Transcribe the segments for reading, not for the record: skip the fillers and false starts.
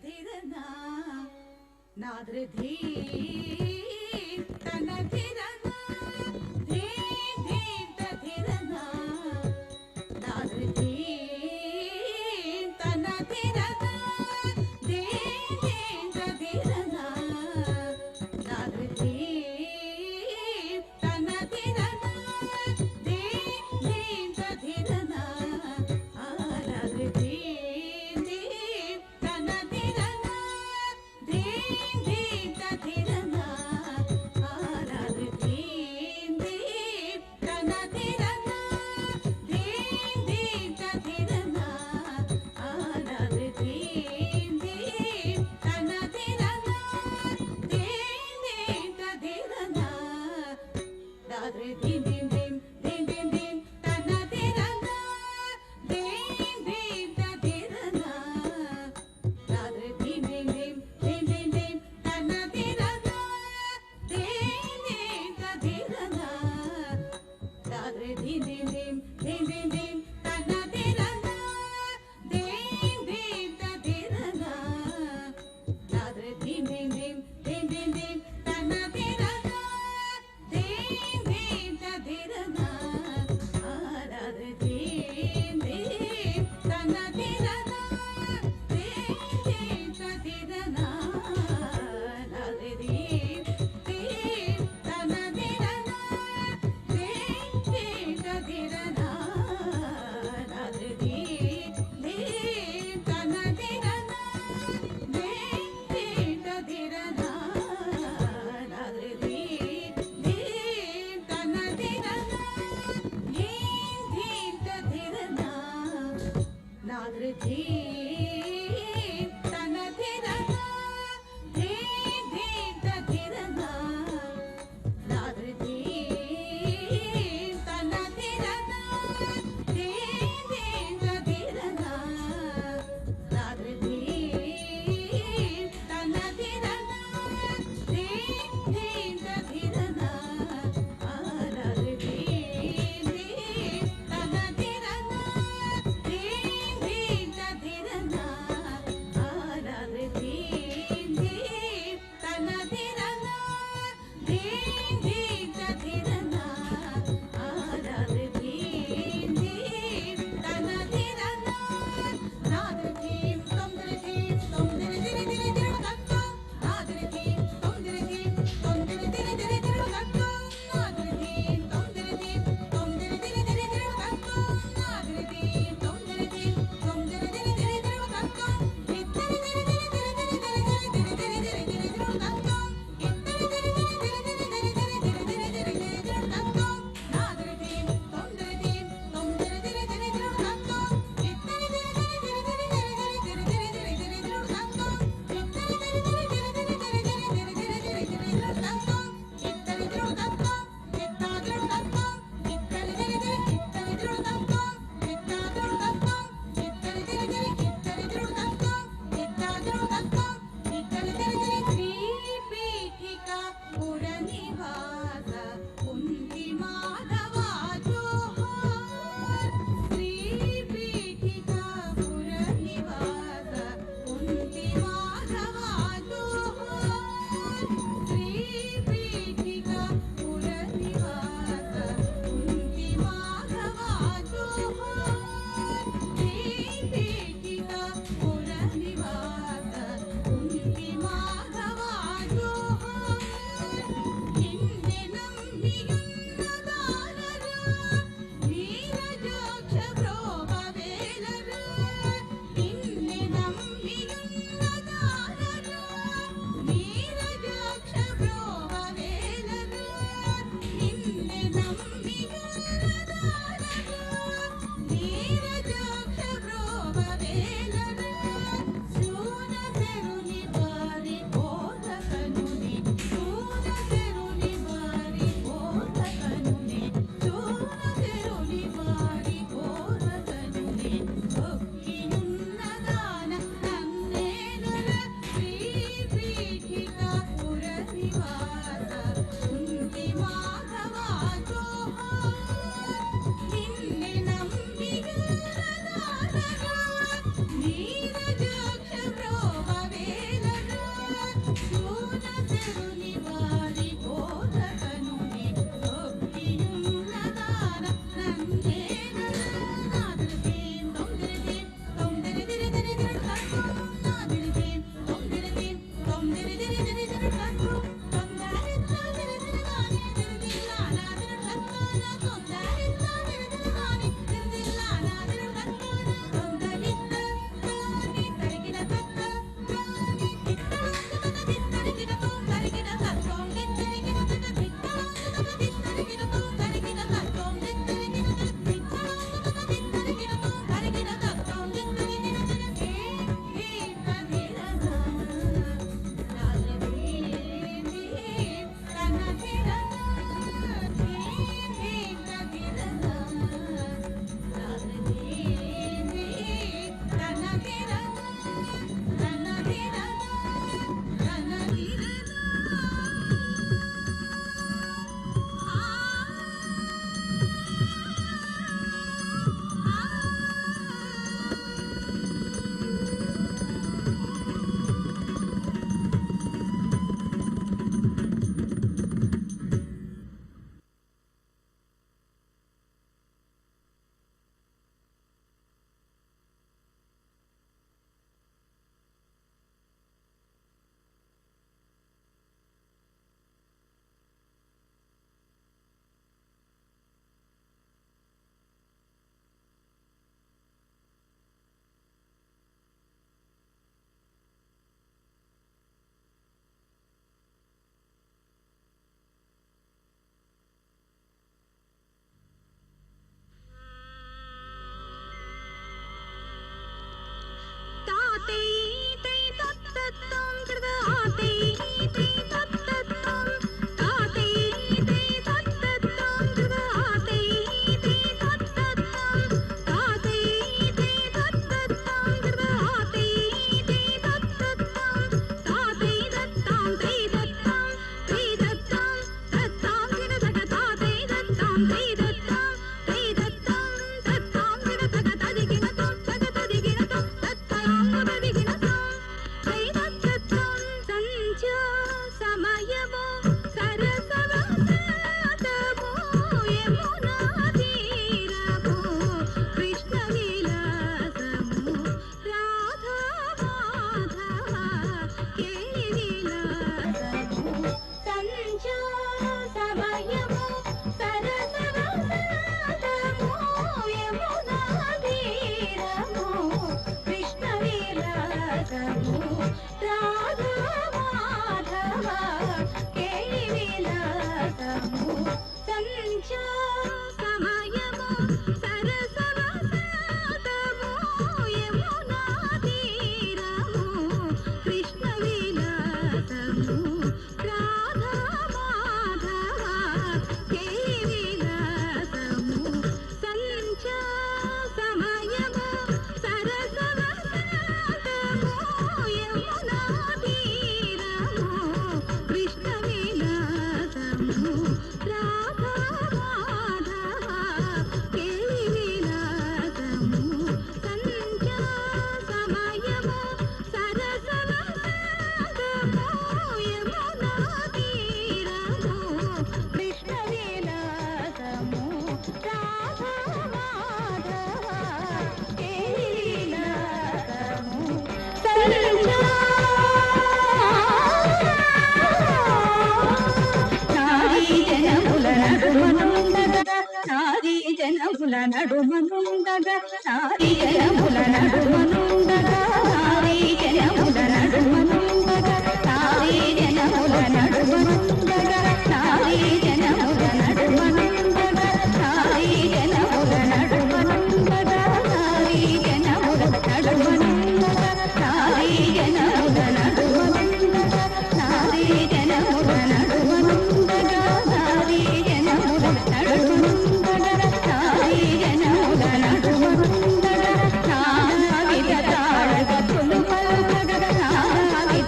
ಧಿರನ ನಾದ್ರೆ ಧೀ ತನ ಧಿರನ ಧೀ ಧೀ ಧಿರನ ನಾದ್ರೆ ಧೀ ತನ ಧಿರನ ಧೀ ಧೀ ಧಿರನ ನಾದ್ರೆ ಧೀ ತನ ಧಿರನ ಧೀ ಧೀ ಧಿರನ ನಾದ್ರೆ ಧೀ జనముల నడుమనుండగా నారీ జనముల నడుమనుండగా నారీ జనముల నడుమనుండగా నారీ జనముల నడుమనుండగా నారీ జనముల నడుమనుండగా నారీ జనముల నడుమనుండగా నారీ జనముల నడుమనుండగా నారీ జనముల నడుమనుండగా నారీ జనముల నడుమనుండగా నారీ జనముల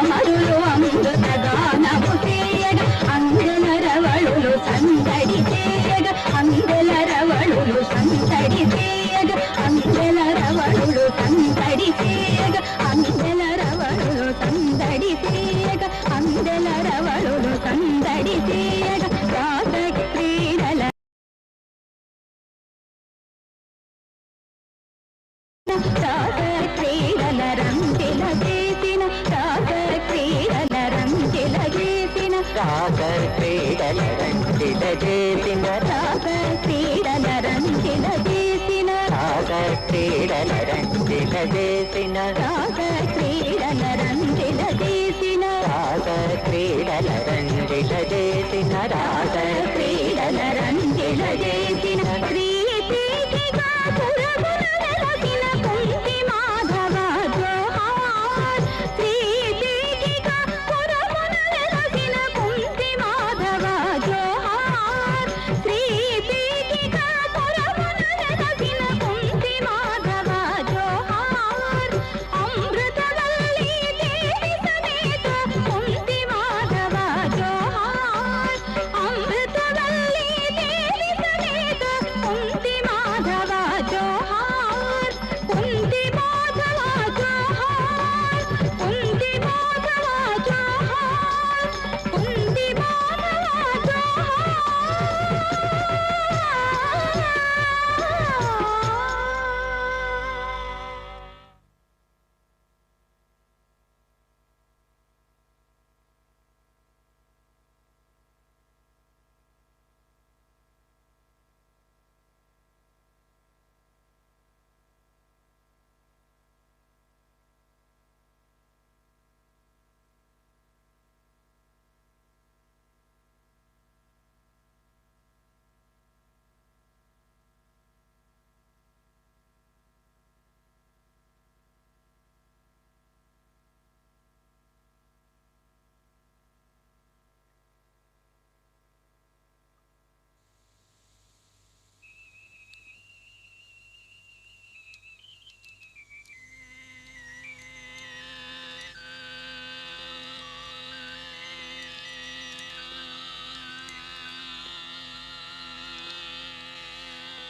అమరులు అమృత గానము తీయగా అంగనరవళులు తీయగ రాస క్రీడల రాస క్రీడల రంజిల చేసిన రాస క్రీడల రంజిల చేసిన రాస క్రీడల రంజిల చేసిన రాస క్రీడల రంజిల చేసిన రాస క్రీడల రంజిల చేసిన రాస క్రీడల రంజిల చేసిన రాస క్రీడల రంజిల చేసిన రాస క్రీడల రంజిల చేసిన శ్రీపీఠిగా పురగుణ వెలసిన కుంతి మాధవ జోహార్ శ్రీపీఠిగా పురగుణ వెలసిన కుంతి మాధవ జోహార్ శ్రీపీఠిగా పురగుణ వెలసిన కుంతి మాధవ జోహార్ అమృతవల్లి దేవి సమేత కుంతి మాధవ జోహార్ అమృతవల్లి దేవి సమేత కుంతి మాధవ జోహార్ కుంతి మాధవ జోహార్ కుంతి మాధవ జోహార్ కుంతి మాధవ జోహార్.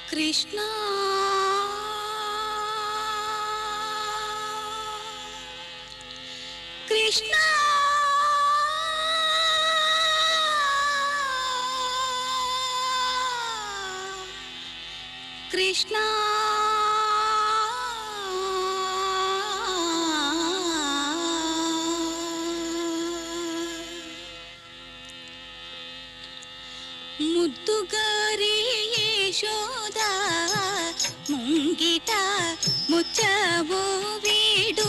కృష్ణ కృష్ణ కృష్ణ ముద్దుగారి యశోద ముంగిట ముచ్చబో వీడు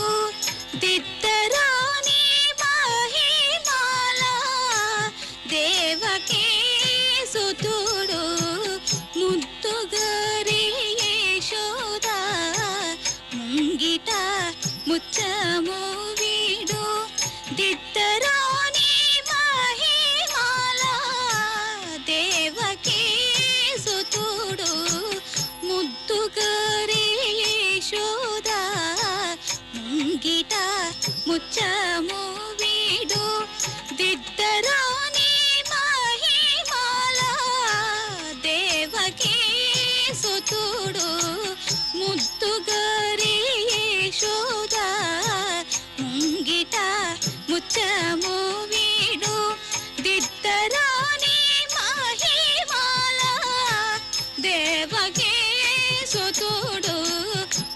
దిద్దరాని మహిమాల దేవకీ సుతుడు ముద్దుగారి యశోద ముంగిట ముచ్చబో వీడు దిద్దరాని మహిమాల దేవకీ సుతుడు ముద్దుగారి యశోద ముంగిట ముచ్చము వీడు దిద్దరాని మహిమాల దేవకీ సుతుడు ముద్దుగారి యశోద ముంగిట ముచ్చము వీడు దిద్దరాని మహిమాల దేవకీ సుతుడు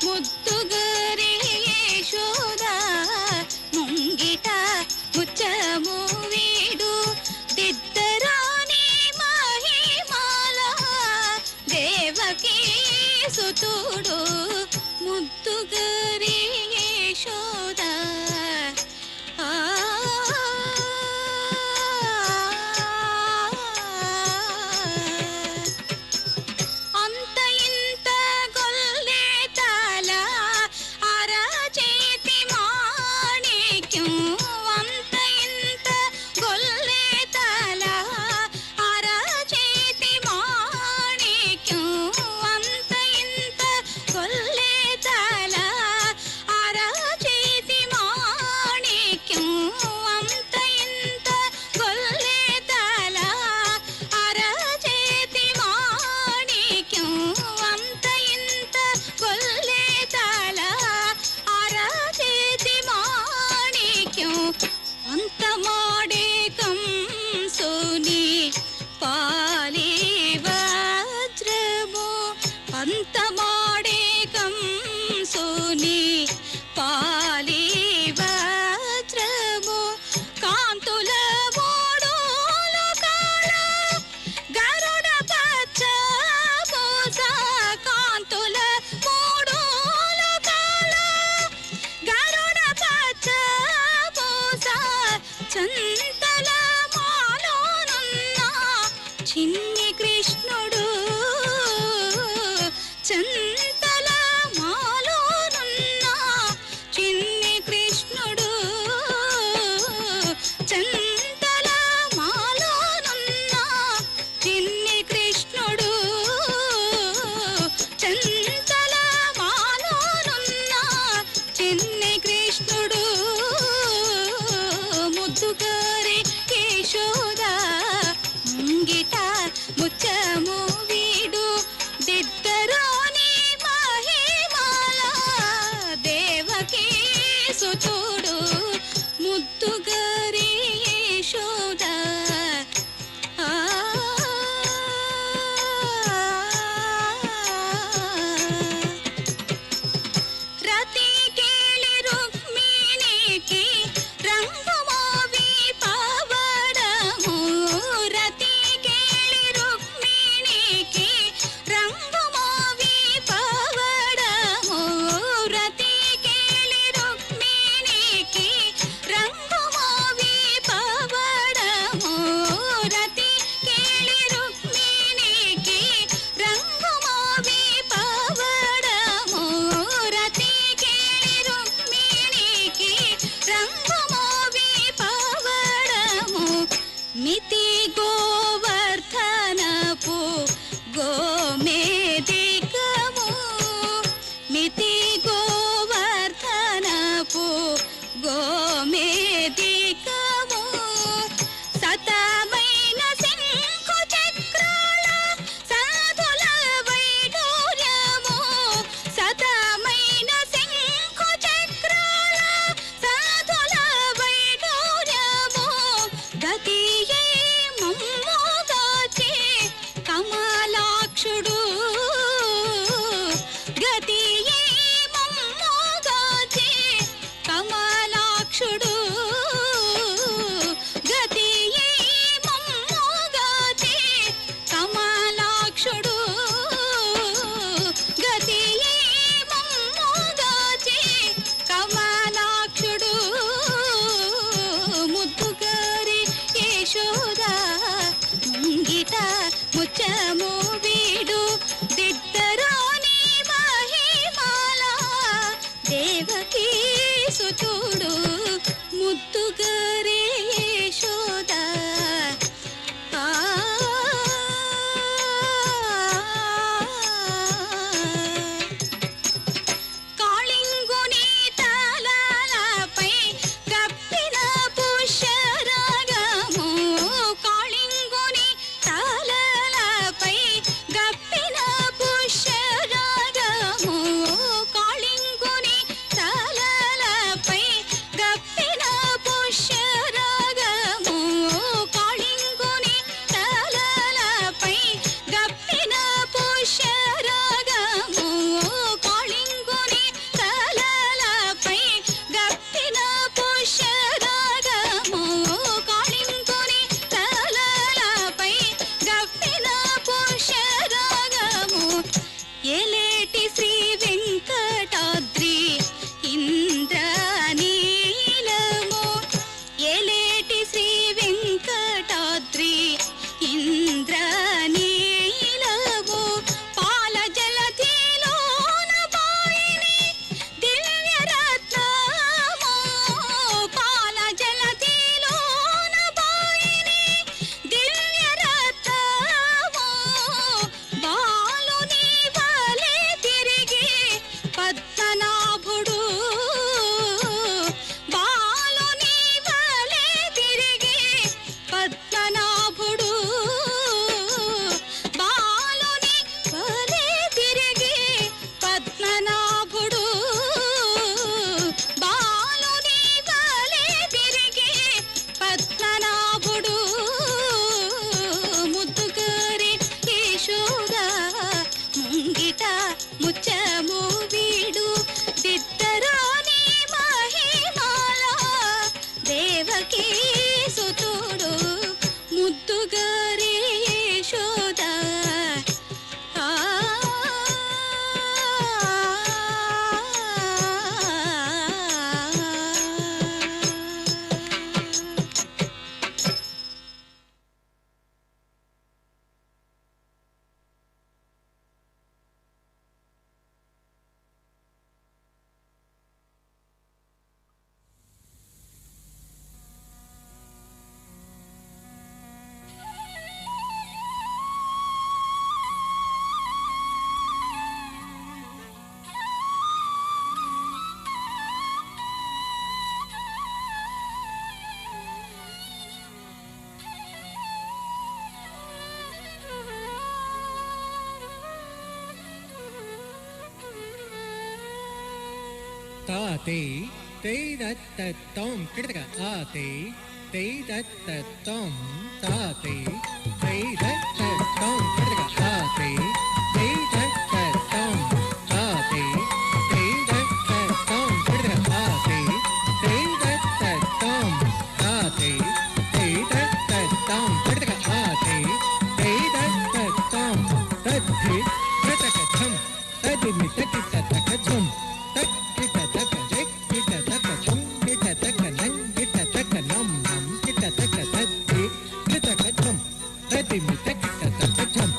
ముద్దుగారి యశోద ముంగిట ముచ్చము వీడు దిద్దరాని మహిమాల దేవకీ సుతుడు ముద్దుగారి యశోద అంత ఇంత గొల్లే తల అరచేతి మాణిక్యం అంత ఇంత గొల్లే తల అరచేతి మాణిక్యం అంత ఇంత గొల్లే తల చిన్ని కృష్ణుడు చంతల మాలోనున్న చిన్ని కృష్ణుడు చంతల మాలోనున్న చిన్ని కృష్ణుడు చంతల మాలోనున్న చిన్ని కృష్ణుడు ముద్దుగారే యశోద ముంగిట ముచ్చము వీడు దిద్దరోని మహిమాల దేవకీ సుతుడు ముద్దుగారే యశోద ఆ రతి కేళి రుక్మిణికి రంగుమోవి పావడము రతి కేళి రుక్మిణికి రంగుమోవి పావడము రతి కేళి రుక్మిణికి రంగుమోవి పావడము రతి కేళి రుక్మిణికి రంగుమోవి పావడము రతి కేళి రుక్మిణికి రంగుమోవి పావడము మితి గోవర్ధనపు గోమేదికము మితి గోవర్ధనపు గోమేదికము సతమైన శంఖు చక్రాల సాధుల వైడూర్యము సతమైన శంఖు చక్రాల సాధుల వైడూర్యము గతియే మమ్ముగాచే కమలాక్షుడు గతియే మమ్ముగాచే కమలాక్షుడు గతియే మమ్ముగాచే కమలాక్షుడు గతియే మమ్ముగాచే కమలాక్షుడు ముద్దుగారి యశోద ముంగిట ముచ్చము వీడు దిద్దరోని మహిమాల దేవకీ సుతుడు ముద్దుగారి యశోద ఆ కాళింగుని తలలపై కప్పిన పుష్యరాగము కాళింగుని తలలపై ತಾತೆ ತೈ ದತ್ತ ತೋಂ ಕಿಡತಕ ಆತೆ ತೈ ದತ್ತ ತೋಂ ತಾತೆ ತೈ ದತ್ತ ತೋಂ ಕಿಡತಕ ಆತೆ ತೈ ದತ್ತ ತೋಂ ತಾತೆ ತೈ ದತ್ತ ತೋಂ ಕಿಡತಕ ಆತೆ ತೈ ದತ್ತ ತೋಂ ತಾತೆ ತೈ ದತ್ತ ತೋಂ ಕಿಡತಕ ಆತೆ ತೈ ದತ್ತ ತೋಂ ತದ್ಧಿ ಕಿಡತಕ ಛಂ ತದ್ಧಿ ತಕಿಟ ತಕ ಛಂ ತಕ್ಕಿಟ ತಕ ಜಕ್ಕಿಟ ತಕ ಛಂ ಕಿಟ ತಕ ನಂಗಿಟ ತಕ ನಂ ನಂ ಕಿಟ ತಕ ತದ್ಧಿ ಕಿಟಕ ಛಂ ತದ್ಧಿ ತಕಿಟ ತಕ ಛಂ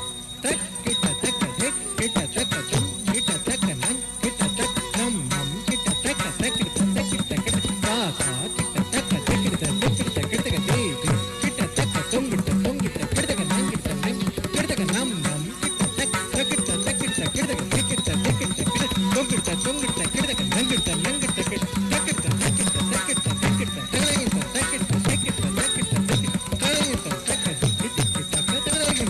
ತಕ್ಕಿಟ ತಕ ಜಕ್ಕಿಟ ತಕ ಛಂ ಕಿಟ ತಕ ನಂಗಿಟ ತಕ ನಂ ನಂ ಕಿಟ ತಕ ತಕಿಟ ತಕಿಟ ಕಿಟ ತಾತಾ ಕಿಟ ತಕ ತಕಿಟ ತಕಿಟ ಕಿಟಕ ದೇವಿ ಕಿಟ ತಕ ತೊಂಗಿಟ ತೊಂಗಿಟ ಕಿಟಕ ನಂಗಿಟ ನಂಗಿ ಕಿಟಕ ನಂ ನಂ ಕಿಟ ತಕ ತಕಿಟ ತಕಿಟ ಕಿಟಕ ಕಿಟ ತಕಿಟ ಕಿಟ ತೊಂಗಿಟ ತೊಂಗಿಟ ಕಿಟಕ ನಂಗಿಟ ನಂಗಿಟ ಕಿಟ ತಕಿಟ ತಕಿಟ ತಕಿಟ ತಕಿಟ ತಗಲಗಿಟ ತಕಿಟ ತಕಿಟ ತಕಿಟ ತಕಿಟ ತಗಲಗಿಟ ತಕ ಕಿಟ ಕಿಟ ತಕ ತಗಲಗಿಟ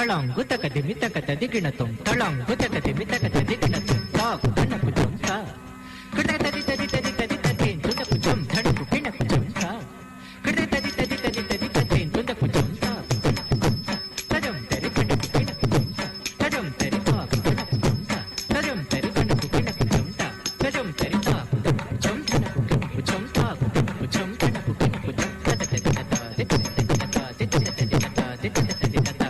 ತಳಂಗು ತಕದಿಮಿ ತಕತದಿಗಿಣ ತುಂ ತಳಂಗು ತಕದಿಮಿ ತಕತದಿಗಿಣ ತುಂ ತಾಕು ಧನಕು ಜುಂ ತಾ ಕಡಕ ತದಿ ತದಿ ತದಿ ತದಿ ತದಿ ತುದಕು ಜುಂ ಧನಕು ಕಿಣಕು ಜುಂ ತಾ ಕಡಕ ತದಿ ತದಿ ತದಿ ತದಿ ತದಿ ತುದಕು ಜುಂ ತಾ ತಜಂ ತೆರಿ ಕಿಣಕು ಕಿಣಕು ಜುಂ ತಾ ತಜಂ ತೆರಿ ತಾಕು ಧನಕು ಜುಂ ತಾ ತಜಂ ತೆರಿ ಕಿಣಕು ಕಿಣಕು ಜುಂ ತಾ ತಜಂ ತೆರಿ ತಾಕು ಜುಂ ಧನಕು ಕಿಣಕು ಜುಂ ತಾಕು ಜುಂ ಧನಕು ಕಿಣಕು ಜುಂ ತದ ತದಿ ತದ ತದಿ ತದಿ ತದ ತದಿ ತದಿ ತದ ತದಿ ತದ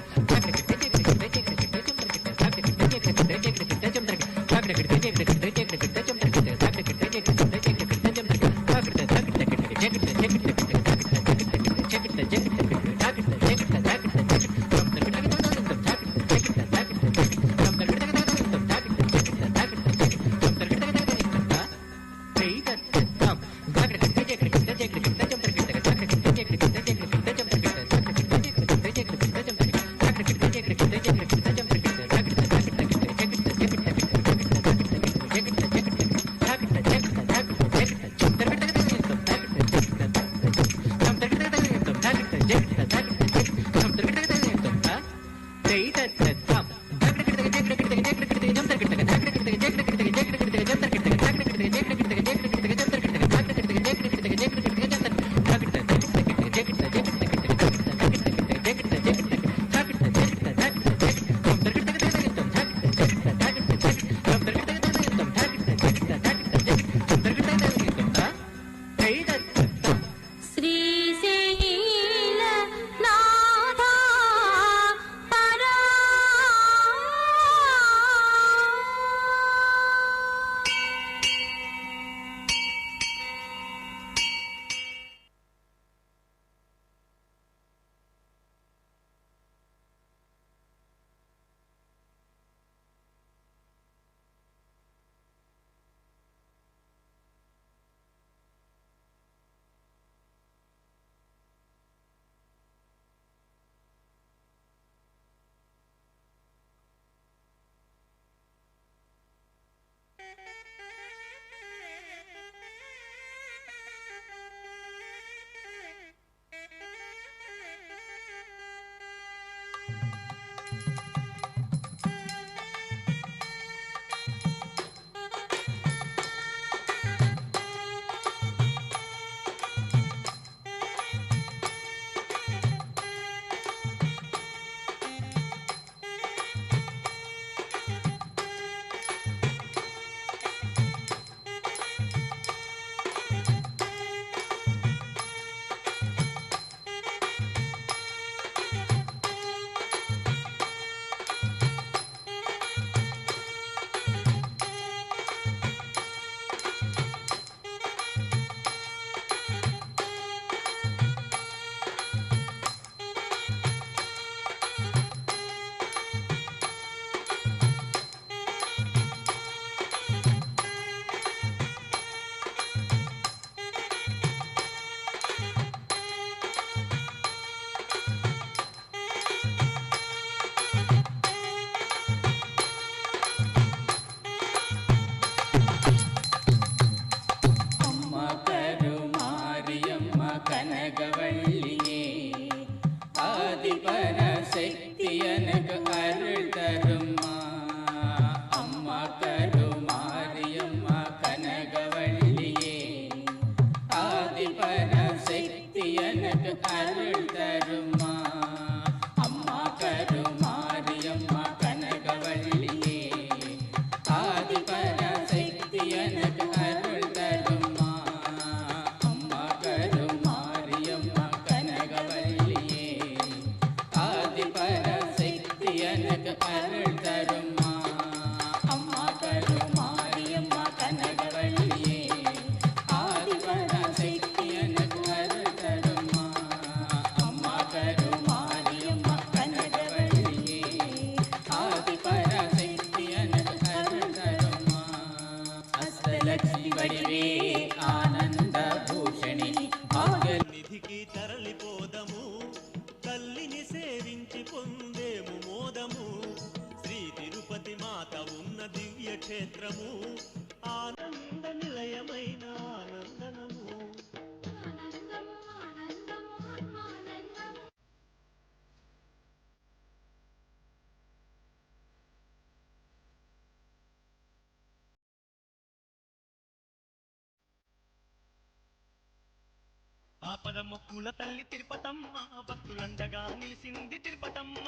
ఆపద మొక్కుల తల్లి తిరుపతమ్మ భక్తులండగా నిలిసింది తిరుపతమ్మ.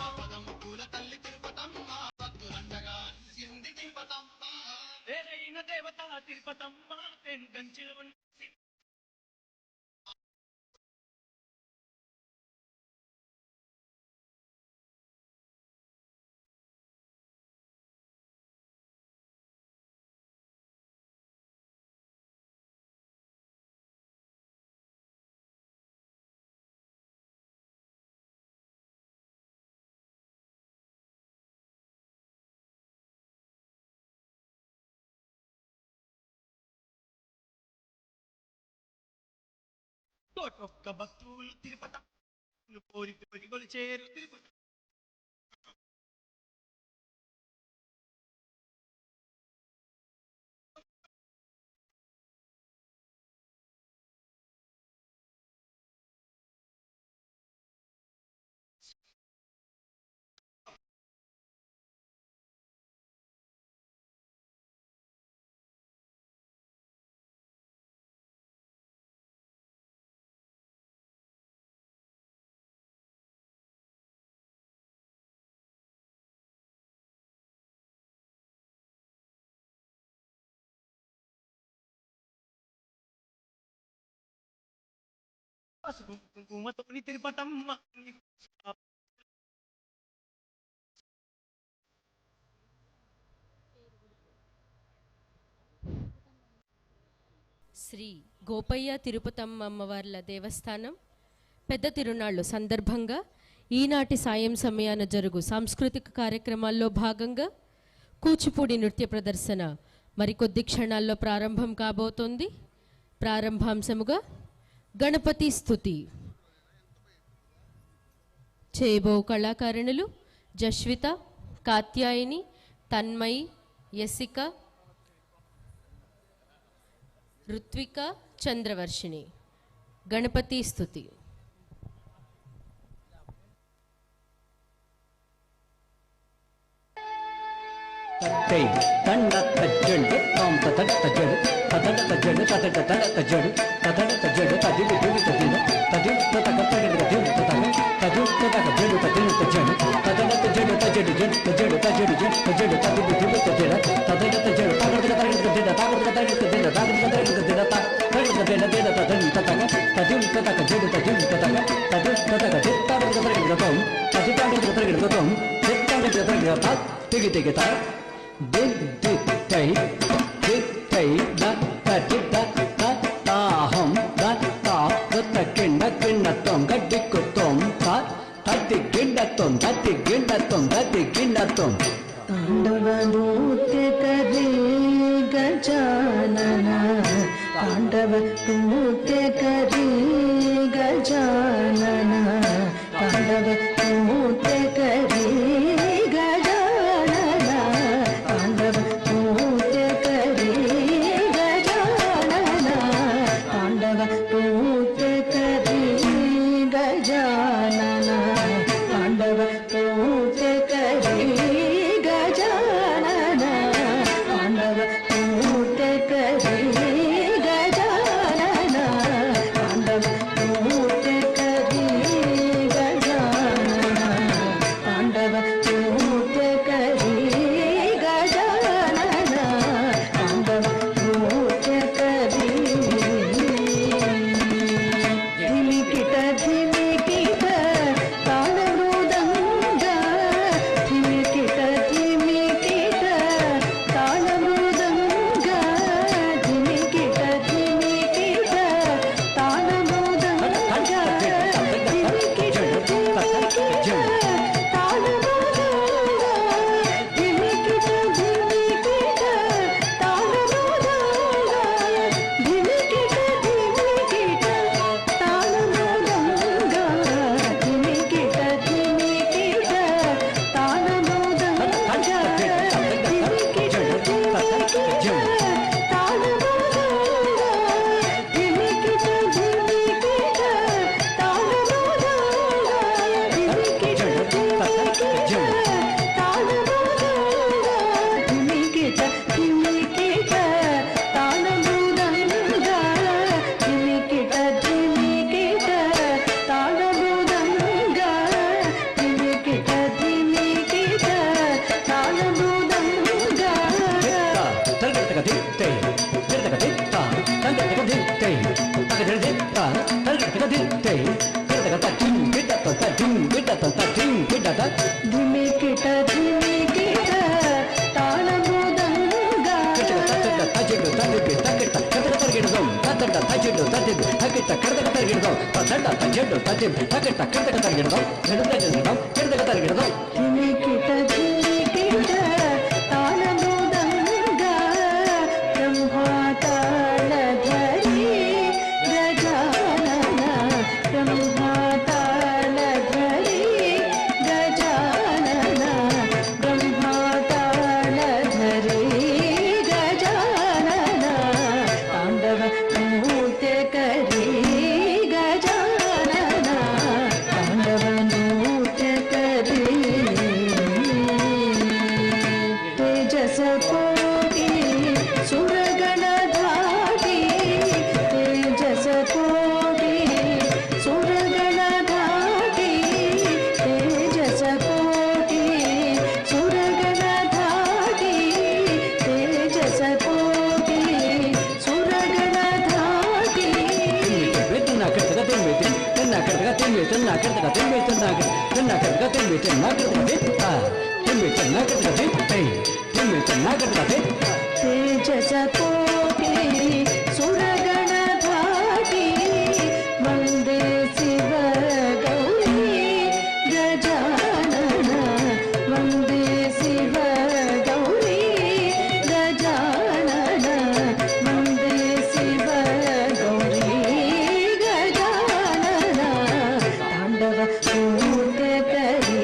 ఆపద మొక్కుల తల్లి తిరుపతమ్మ భక్తులండగా నిలిసింది తిరుపతమ్మ. వేరైన దేవత తిరుపతమ్మ వెంకంచెలు ఒక్క భక్తులు తిరుపతమ్మ కోరి కోరి కొలిచేరు తిరుపతి. పసుపు కుంకుమతోని తిరుపతమ్మ శ్రీ గోపయ్య తిరుపతమ్మ అమ్మవార్ల దేవస్థానం పెద్ద తిరునాళ్ళు సందర్భంగా ఈనాటి సాయం సమయాన జరుగు సాంస్కృతిక కార్యక్రమాల్లో భాగంగా కూచిపూడి నృత్య ప్రదర్శన మరికొద్ది క్షణాల్లో ప్రారంభం కాబోతోంది. ప్రారంభాంశముగా గణపతి స్తుతి చేయబో కళాకారిణులు జస్విత, కాత్యాయిని, తన్మయి, యసిక, ఋత్విక, చంద్రవర్షిణి. గణపతి స్తుతి. తై తండ తజ్జడు తాం తతడ తజ్జడు తతడ తజ్జడు తతడ తడ తజ్జడు తతడ తజ్జడు తదివి దివి తదిన తది తతక తగడ దివి తతక తది తతక జడు తదిన తజ్జడు తతడ తజ్జడు తజ్జడు జడు తజ్జడు తజ్జడు జడు తజ్జడు తదివి దివి తదిన తతడ తజ్జడు తగడ తగడ తదిన తగడ తగడ తదిన తగడ తగడ తదిన తగడ తదిన దేన తదని తతక తది తతక జడు తదిన తతక తది తతక తగడ తగడ తతం తది తగడ తగడ తతం తది తగడ తగడ తిగి తిగి తా దిన్ దిక్ తై దిక్ తై ద తది ద త తాహం ద తా ద కిండ కిండ తొం గడ్డి కుతొం త తది గిండ తొం తది గిండ తొం తది గిండ తొం పాండవమూర్తి కరి గజానన పాండవమూర్తి కరి గజానన పాండవమూర్తి కరి గజానన పాండవమూర్తి కరి గజానన పాండవమూర్తి కరి గజానన పాండవమూర్తి కరి గజానన పాండవమూర్తి కరి గజానన పాండవమూర్తి కరి గజానన ತಜಿಡು ತದಿಬಿ ತಕಿಟ ಕದಡ ತರಗಿಡದಂ ತದಡ ತಜಿಡು ತದಿಬಿ ತಕಿಟ ಕದಡ ತರಗಿಡದಂ ತದಡ ತಜಿಡು ತದಿಬಿ ತಕಿಟ ಕದಡ ತರಗಿಡದಂ ಹಿಡದ ಹಿಡದಂ ಹಿಡದ ತರಗಿಡದಂ ತಿಮಿಕಿಟ ತಿಮಿಕಿಟ ತಾಳನುದಂಗ ಬ್ರಹ್ಮತಾಳಧರಿ ಗಜಾನನ ಬ್ರಹ್ಮತಾಳಧರಿ ಗಜಾನನ ಬ್ರಹ್ಮತಾಳಧರಿ ಗಜಾನನ ತಾಂಡವ ನೃತ್ಯ ಕರಿ ಗಜಾನನ ತಾಂಡವ ನೃತ್ಯ ಕರಿ ತೇಜಸ ಕೋಟಿ ಸುರಗಣ ಧಾಟಿ ತೇಜಸ ಕೋಟಿ ಸುರಗಣ ಧಾಟಿ ತೇಜಸ ಕೋಟಿ ಸುರಗಣ ಧಾಟಿ ತೇಜಸ ಕೋಟಿ ಸುರಗಣ ಧಾಟಿ ತನ್ನ ಕರ್ತಗ ತಿನ್ಬೇತಿ ತನ್ನ ಕರ್ತಗ ತಿನ್ಬೇ ತನ್ನ ಕರ್ತಗ ತಿನ್ಬೇ ತನ್ನ ಕರ್ತಗ ತಿನ್ಬೇ ತನ್ನ ಕರ್ತಗ ತಿನ್ಬೇ ತನ್ನ ಕರ್ತಗ ತಿನ್ಬೇ ತನ್ನ ಕರ್ತಗ ತೇಜಸ ಕೋಟಿ ಸುರಗಣ ಧಾಟಿ ವಂದೇ ಶಿವ ಗೌರಿ ಗಜಾನನ ವಂದೇ ಶಿವ ಗೌರಿ ಗಜಾನನ ವಂದೇ ಶಿವ ಗೌರಿ ಗಜಾನನ ತಾಂಡವ ನೃತ್ಯ ಕರಿ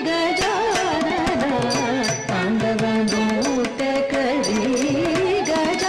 ಗಜಾನನ ತಾಂಡವ ನೃತ್ಯ ಕರಿ ಗಜಾನನ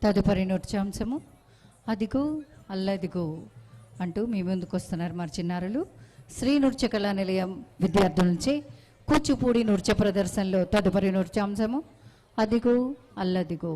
తదుపరి నృత్యాంశము అదిగో అల్లదిగో అంటూ మీ ముందుకు వస్తున్నారు మా చిన్నారులు. శ్రీ నృత్య కళా నిలయం విద్యార్థుల నుంచి కూచిపూడి నృత్య ప్రదర్శనలో తదుపరి నృత్యాంశము అదిగో అల్లదిగో.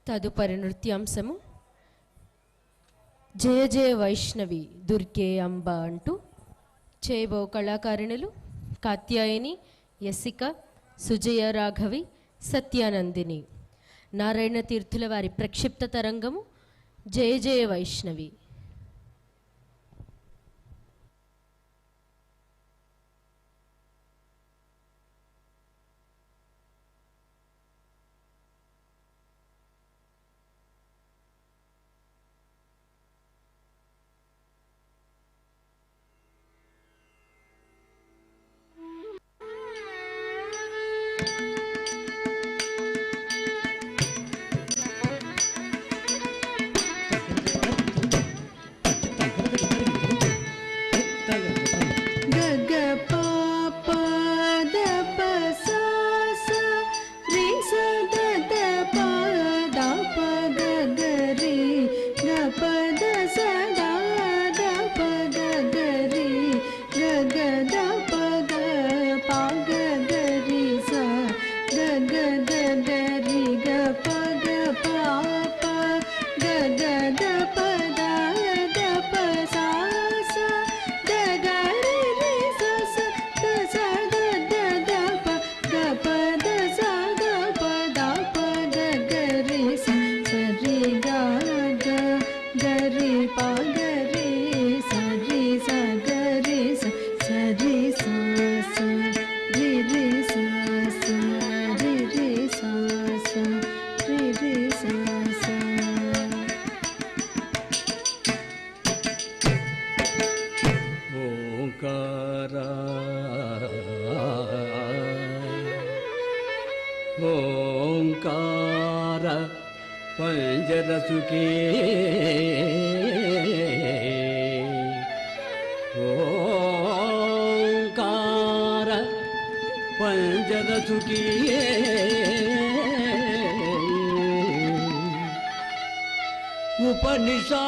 తదుపరి నృత్యాంశము జయ జయ వైష్ణవి దుర్గే అంబ అంటూ చేయబో కళాకారిణులు కాత్యాయని, యసిక, సుజయ రాఘవి, సత్యానందిని. నారాయణ తీర్థుల వారి ప్రక్షిప్త తరంగము జయ జయ వైష్ణవి. ఓంకార పంజరసుకే ఓంకార పంజరసుకే ఉపనిషా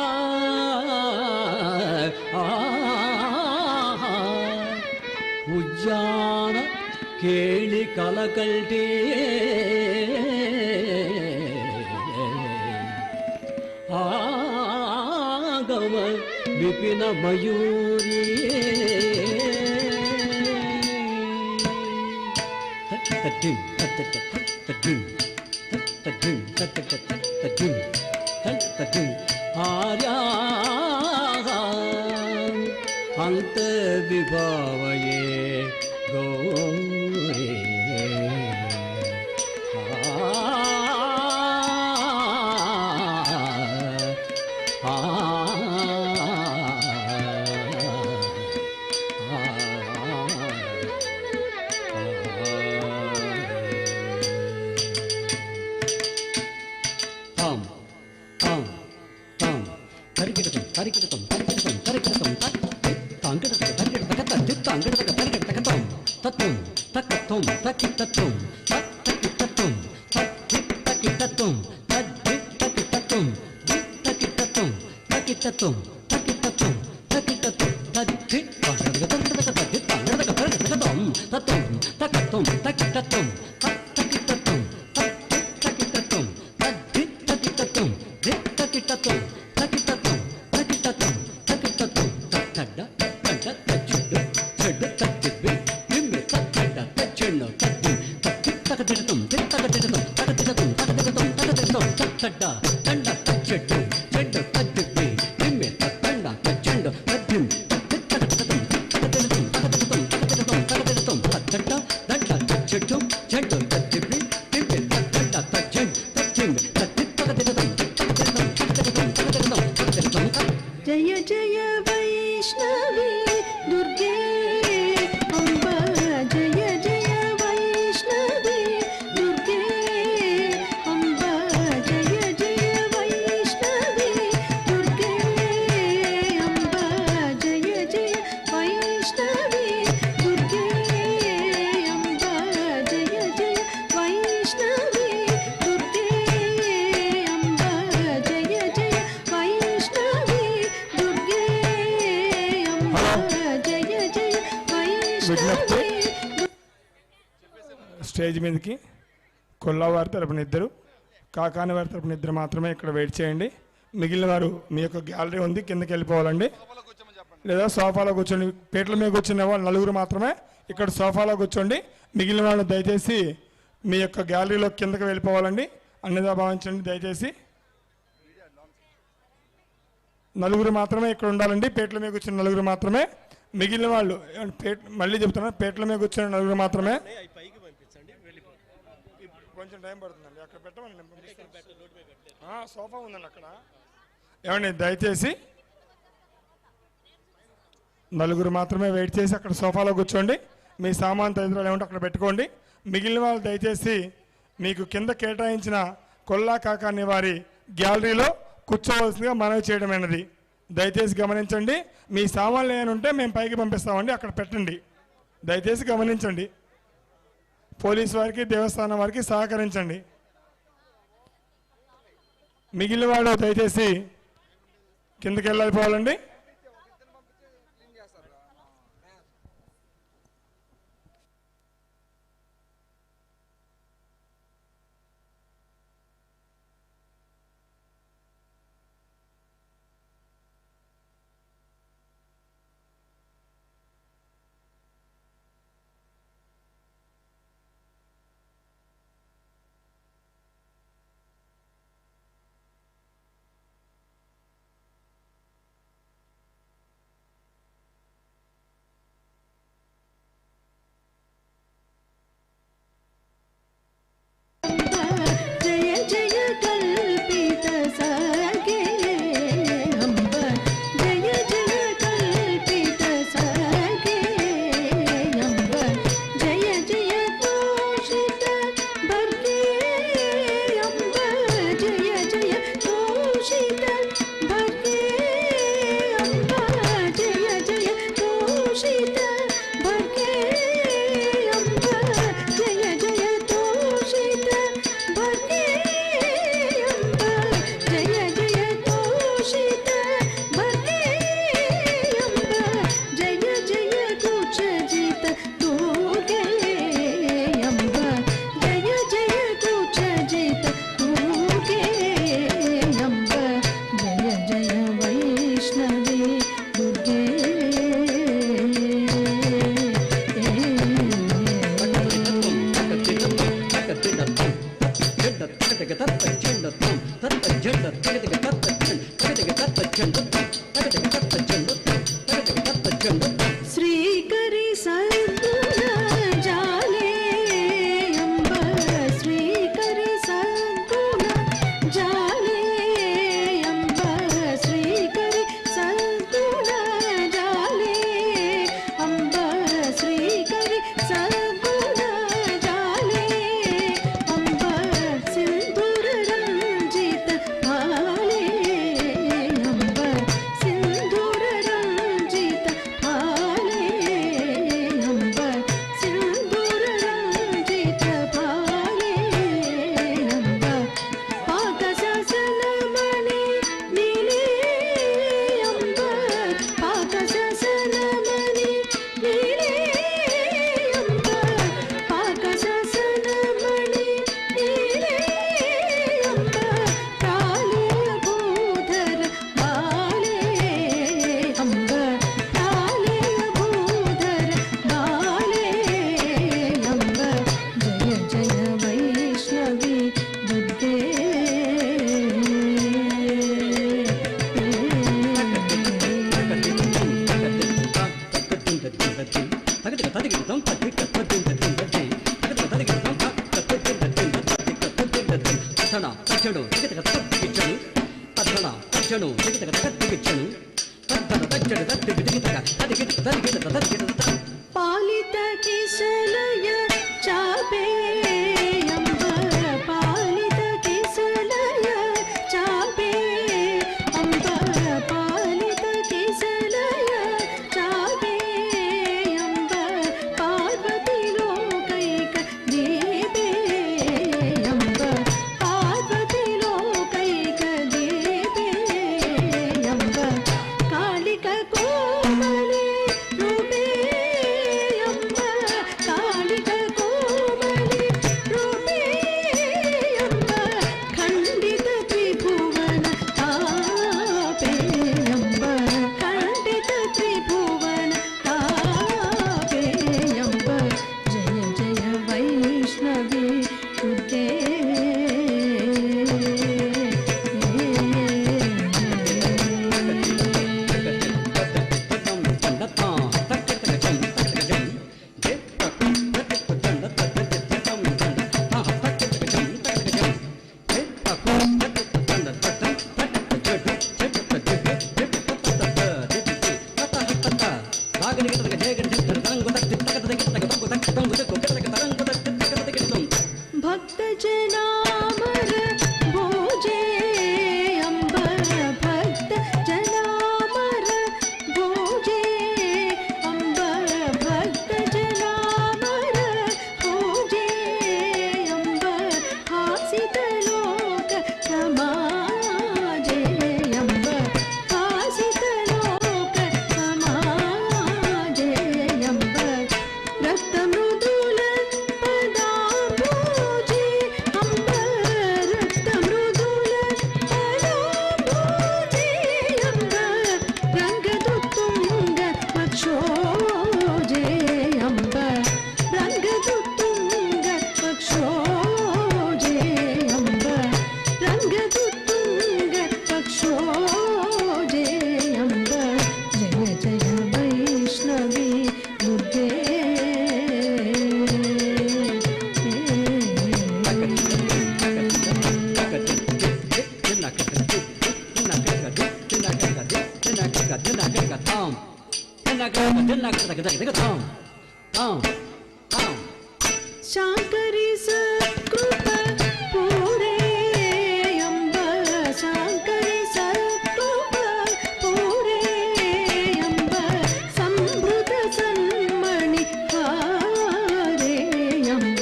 ಉಜ್ಜಾನ ಕೇಳಿ ಕಲಕಲ್ಟೇ ಆಗಮ ವಿಪಿನ ಮಯೂರಿ ಆರ್ಯಾ ಅಂತ ವಿಭಾವಯೇ ಗೌರಿ जय जय वैष्णवी दुर्गे अम्बा जय जय वैष्णवी दुर्गे अम्बा जय जय वैष्णवी दुर्गे अम्बा जय जय वैष्णवी दुर्गे अम्बा जय जय वैष्णवी दुर्गे अम्बा जय जय वैष्णवी స్టేజ్ మీదకి కొల్లవారి తరపున ఇద్దరు, కాకాని వారి తరపున 2 మాత్రమే ఇక్కడ వెయిట్ చేయండి. మిగిలిన వారు మీ యొక్క గ్యాలరీ ఉంది, కిందకి వెళ్ళిపోవాలండి. లేదా సోఫాలో కూర్చోండి. పీటల మీద కూర్చునే వాళ్ళు 4 మాత్రమే ఇక్కడ సోఫాలో కూర్చోండి. మిగిలిన వాళ్ళు దయచేసి మీ యొక్క గ్యాలరీలో కిందకి వెళ్ళిపోవాలండి. అన్నిదా భావించండి. దయచేసి 4 మాత్రమే ఇక్కడ ఉండాలండి. పీటల మీద కూర్చున్న 4 మాత్రమే. మిగిలిన వాళ్ళు మళ్ళీ చెప్తున్నా, పీటల మీద కూర్చున్న 4 మాత్రమే. కొంచెం టైం పడుతుందండి. అక్కడ పెట్టమని సోఫా ఉందండి అక్కడ. ఏమండి దయచేసి 4 మాత్రమే వెయిట్ చేసి అక్కడ సోఫాలో కూర్చోండి. మీ సామాన్ తదితరాలు ఏమంటే అక్కడ పెట్టుకోండి. మిగిలిన వాళ్ళు దయచేసి మీకు కింద కేటాయించిన కొల్లా కాకాని వారి గ్యాలరీలో కూర్చోవలసిందిగా మనవి చేయడమైనది. దయచేసి గమనించండి. మీ సామాన్లు ఏమైనా ఉంటే మేము పైకి పంపిస్తామండి, అక్కడ పెట్టండి. దయచేసి గమనించండి. పోలీసు వారికి దేవస్థానం వారికి సహకరించండి. మిగిలిన వాడు దయచేసి కిందకి వెళ్ళిపోవాలండి. జయ జయ కల్పిత సగే అంబ జయ జయ కల్పిత సగే అంబ జయ జయ తోషిత భర్గే అంబ జయ జయ తోషిత భర్గే అంబ జయ జయ తోషిత భర్గే అంబ జయ జయ తోషిత భర్గే అంబ జయ జయ తోషిత భర్గే అంబ జయ జయ కుచ జిత తోగే అంబ జయ జయ కుచ జిత తోగే అంబ జయ జయ వైష్ణవి దుర్గే శ్రీకరి సద్గుణ జాలే అంబ శ్రీకరి సద్గుణ జాలే అంబ శ్రీకరి సద్గుణ జాలే అంబ శ్రీకరి సద్గుణ జాలే అంబ సింధూర రంజిత భాలే అంబ సింధూర రంజిత భాలే అంబ సింధూర రంజిత భాలే అంబ పాకశాసనమణి నీలే అంబ పాకశాసనమణి నీలే అంబ పాకశాసనమణి నీలే అంబ కాళీ భూధర బాలే అంబ కాళీ భూధర బాలే అంబ జయ జయ వైష్ణవి దుర్గే పాలిత కిశలయ చాపే అంబ పాలిత కిశలయ చాపే అంబ పాలిత కిశలయ చాపే అంబ పార్వతి లోకైక దీపే అంబ పార్వతి లోకైక దీపే అంబ కాళిక కోమలే రూపే ಭಕ್ತ ಜನಾಮರ ಭೋಜೆ ಅಂಬ ಭಕ್ತ ಜನಾಮರ ಭೋಜೆ ಅಂಬ ಭಕ್ತ ಜನಾಮರ ಭೋಜೆ ಅಂಬ ಹಾಸಿತ ಲೋಕ ಸಮಾಜೆ ಎಂಬ ಹಾಸಿತ ಲೋಕ ಸಮಾಜೆ ಎಂಬ ರಕ್ತ ಮೃದುಲ ಪದಾಂಬುಜೆ ಅಂಬ ರಕ್ತ ಮೃದುಲ ಪದಾಂಬುಜೆ ಎಂಬ ರಂಗದು ತುಂಗ ಪಕ್ಷೋಜೆ ಎಂಬ ರಂಗದು ತುಂಗ ಪಕ್ಷೋಜೆ ಎಂಬ ರಂಗದು ತುಂಗ ಪಕ್ಷೋಜೆ ಎಂಬ ಜಯ ಜಯ ವೈಷ್ಣವಿ ದುರ್ಗೆ ಶಾಂಕರಿ ಸತ್ಕೃಪ ಪೂರೇ ಎಂಬ ಶಾಂಕರಿ ಸತ್ಕೃಪ ಪೂರೇ ಎಂಬ ಸಂಭೃತ ಸನ್ಮಣಿ ಹಾರೇ ಎಂಬ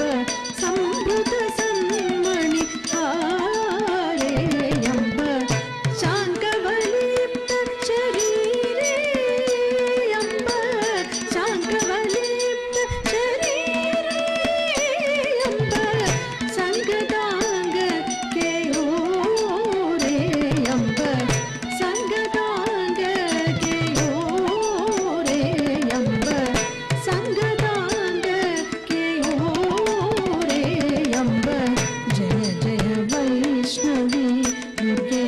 ಸಂಭೃತ ಸನ್ಮಣಿ ಹಾರೇ ಎಂಬ ಶಾಂಕವಲಿಪ್ತ ಶರೀರೇ ಎಂಬ ಶಾಂಕವಲಿಪ್ತ ಶರೀರೇ ಎಂಬ ಸಂಗದಾಂಗ ಕೇಯೋರೇ ಎಂಬ ಸಂಗದಾಂಗ ಕೇಯೋರೇ ಎಂಬ ಸಂಗದಾಂಗ ಕೇಯೋರೇ ಎಂಬ ಜಯ ಜಯ ವೈಷ್ಣವಿ ದುರ್ಗೆ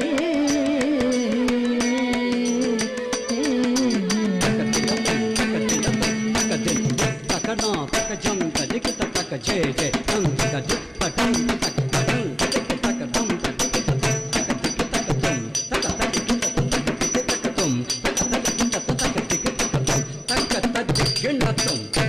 Tum